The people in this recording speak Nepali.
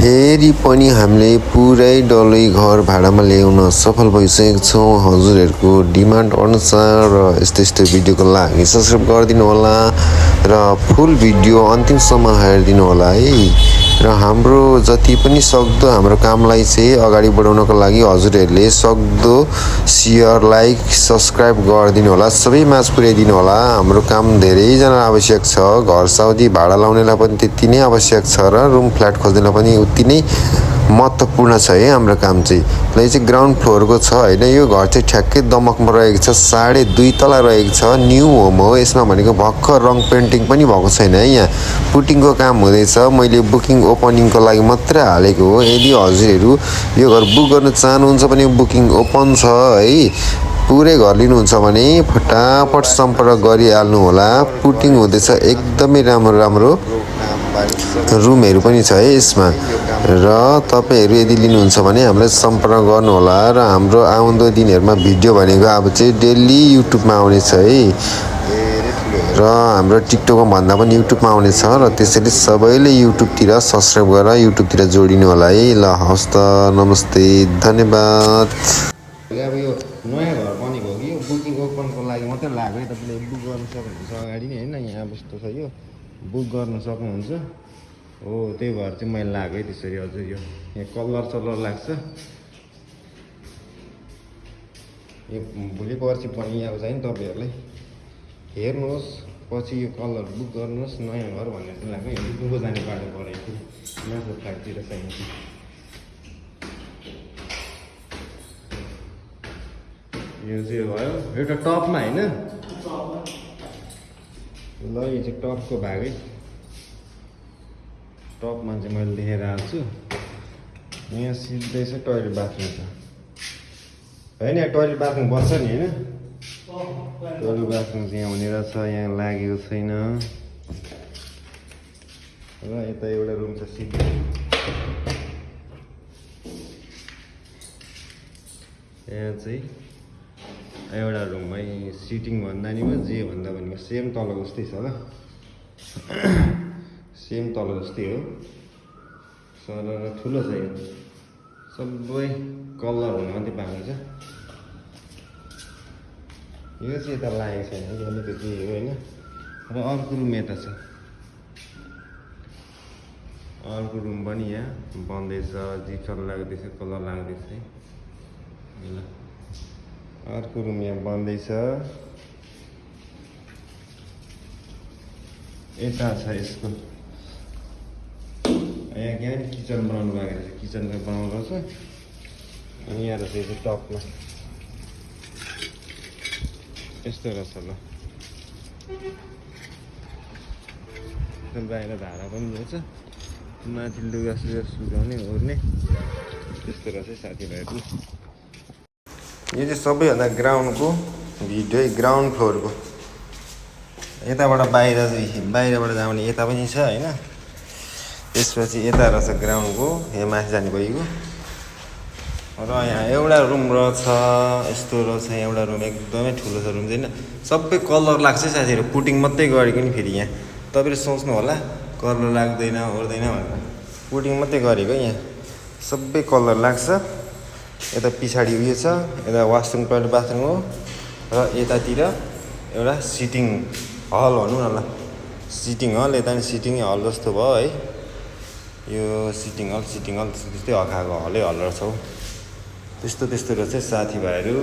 फेरि पनि हामीले पुरै डल्लै घर भाडामा ल्याउन सफल भइसकेको छौँ हजुरहरूको डिमान्ड अनुसार। र यस्तो भिडियोको लागि सब्सक्राइब गरिदिनु होला र फुल भिडियो अन्तिमसम्म हेरिदिनु होला है। र हाम्रो जति पनि सक्दो हाम्रो कामलाई चाहिँ अगाडि बढाउनको लागि हजुरहरूले सक्दो सेयर लाइक सब्सक्राइब गरिदिनु होला, सबै माझ पुर्याइदिनु होला। हाम्रो काम धेरैजना आवश्यक छ, घर साउदी भाडा लाउनेलाई पनि त्यति नै आवश्यक छ र रुम फ्ल्याट खोज्नेलाई पनि उति नै महत्त्वपूर्ण छ है हाम्रो काम चाहिँ। यो चाहिँ ग्राउन्ड फ्लोरको छ होइन, यो घर चाहिँ ठ्याक्कै दमकमा रहेको छ, 2.5 तला रहेको छ, न्यू होम हो। यसमा भनेको भर्खर रङ पेन्टिङ पनि भएको छैन है, यहाँ पुटिङको काम हुँदैछ। मैले बुकिङ ओपनिङको लागि मात्रै हालेको हो। यदि हजुरहरू यो घर बुक गर्न चाहनुहुन्छ भने बुकिङ ओपन छ है। पुरै घर लिनुहुन्छ भने फटाफट सम्पर्क गरिहाल्नु होला। पुटिङ हुँदैछ, एकदमै राम्रो रुमहरू पनि छ है यसमा। र तपाईँहरू यदि लिनुहुन्छ भने हामीलाई सम्पर्क गर्नुहोला। र हाम्रो आउँदो दिनहरूमा भिडियो भनेको अब चाहिँ डेली युट्युबमा आउनेछ है, र हाम्रो टिकटकमा भन्दा पनि युट्युबमा आउनेछ। र त्यसैले सबैले युट्युबतिर सब्सक्राइब गरेर युट्युबतिर जोडिनु होला है। ल हवस् त, नमस्ते, धन्यवाद। अब यो नयाँ घर बनेको हो कि यो बुकिङ ओपनको लागि मात्रै लाग्यो है। तपाईँले बुक गर्नु सक्नुहुन्छ अगाडि नै होइन, यहाँ कस्तो छ यो बुक गर्न सक्नुहुन्छ हो। त्यही भएर चाहिँ मैले लाग्यो है त्यसरी। हजुर यो यहाँ कलर लाग्छ, यो भोलि पर्सि पनि आउँछ नि तपाईँहरूलाई हेर्नुहोस्। पछि यो कलर बुक गर्नुहोस् नयाँ घर भनेर चाहिँ लाग्यो। यो जाने बाटो परेको थियो माथि फ्ल्याटतिर चाहिन्छ। यो चाहिँ भयो एउटा टपमा होइन, ल यो चाहिँ टपको भाग है। टपमा चाहिँ मैले लेखेर आएको छु। यहाँ सिधै चाहिँ टोइलेट बाथरुम छ होइन, यहाँ टोइलेट बाथरुम बस्छ नि होइन। टोइलेट बाथरुम चाहिँ यहाँ हुने रहेछ, यहाँ लागेको छैन। र यता एउटा रुम छ सिधै, यहाँ चाहिँ एउटा रुममै सिटिङ भन्दा नि जे भन्दा भनेको सेम तल जस्तै छ ल, सेम तल जस्तै हो। सर ठुलो छ यो, सबै कलर हुन मात्रै बाँकी छ। यो चाहिँ यता लागेको छैन कि अलिकति हो होइन। र अर्को रुम यता छ, अर्को रुम पनि यहाँ बन्दैछ, जिप्सम लाग्दैछ, कलर लाग्दैछ है। ल अर्को रुम यहाँ बन्दैछ, यता छ यसको यहाँ क्या किचन बनाउनु भएको रहेछ, किचनको बनाउनु रहेछ। अनि यहाँ रहेछ यो टपमा यस्तो रहेछ ल। बाहिर धारा पनि रहेछ, माथि लुगा सुकाउने ओर्ने त्यस्तो रहेछ साथीभाइहरू। यो चाहिँ सबैभन्दा ग्राउन्डको भिडियो है, ग्राउन्ड फ्लोरको। यताबाट बाहिरबाट जाउने यता पनि छ होइन। त्यसपछि यता रहेछ ग्राउन्डको, यहाँ माथि जाने गएको। र यहाँ एउटा रुम रहेछ, यस्तो रहेछ एउटा रुम, एकदमै ठुलो छ रुम चाहिँ होइन। सबै कलर लाग्छ साथीहरू, पुटिङ मात्रै गरेको नि। फेरि यहाँ तपाईँले सोच्नु होला कलर लाग्दैन ओर्दैन भनेर, पुटिङ मात्रै गरेको यहाँ सबै कलर लाग्छ। यता पछाडि उयो छ, यता वासरुम टोइलेट बाथरुम हो। र यतातिर एउटा सिटिङ हल भनौँ न ल, सिटिङ हल। यता पनि सिटिङ हल जस्तो भयो है। यो सिटिङ हल त्यस्तै हल्का हलै हल रहेछ हौ। त्यस्तो रहेछ साथीभाइहरू।